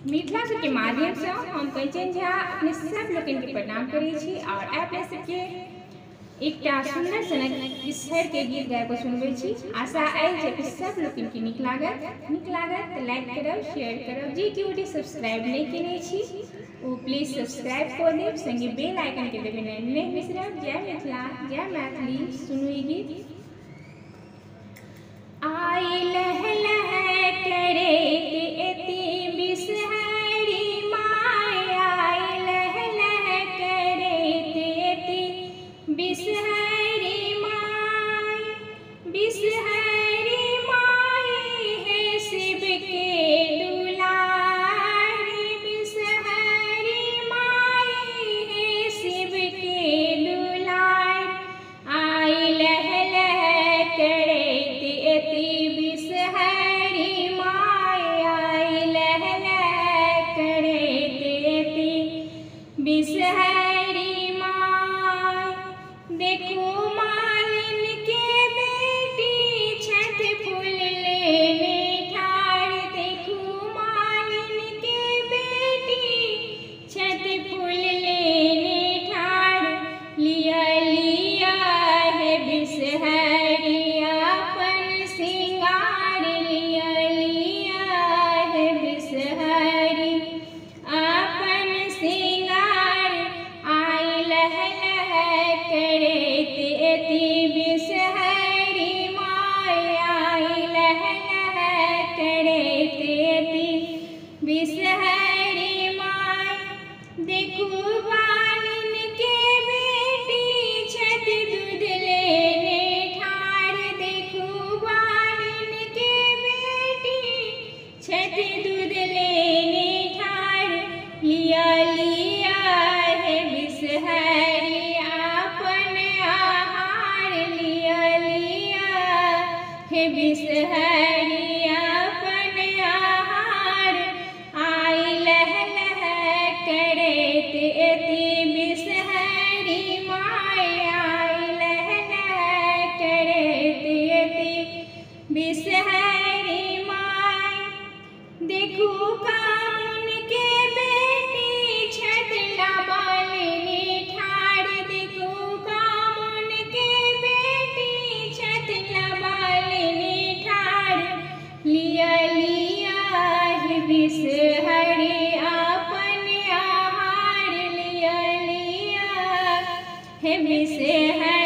मिथिला के माध्यम से हम कंचन झा अपने सब लोग के प्रणाम करे छी और अपने सबके एकटा सुंदर सनक ईश्वर के गीत गायब सुनबे छी। आशा है जे सब लोग के नीक लागत तो लाइक करब, शेयर करब। जे केओ सब्सक्राइब नहीं केने छी वो प्लीज सब्सक्राइब कर देब, संगे बेल आइकन के देबे नहीं बिसरब। जय मिथिला, जय मैथिली। सुनू ई गीत। आई लह लह करे एती बिसहरी माय, आई लह लह करे एती बिसहरी माय, बिसहरी माय है शिव के दुलारी, बिसहरी माय है शिव के दुलार। आई लह लह करे एती बिसहरी माय, आई लह लह करे एती बिसहरी माय। देखो मालिन के बेटी छठ फूल लेने ठाड़, देखो मालिन के बेटी छठ फूल लेने ठाड़। लिया लिया है बिसहरी अपन सिंगार, लिया लिया है बिसहरी अपन सिंगार। आई लह लह करे एती बिसहरी माय, आई लह लह करे एती बिसहरी माय। देखो बालिन के बेटी छठ दूध लेने ठाड़, देखो बालिन के बेटी छठ दूध लेने ठाड़। लिया लिया है बिसहरी अपन आहार, लिया लिया है बिसहरी अपन आहार। आई लह लह करे एती बिसहरी माय, आई लह लह करे एती बिसहरी माय। देखो कामुन के बेटी छठ लाबालेने ठाड़, देखो कामुन के बेटी छठ लाबालेने ठाड़। लिया लिया है बिसहरी अपन आहार, लिया लिया है बिसहरी।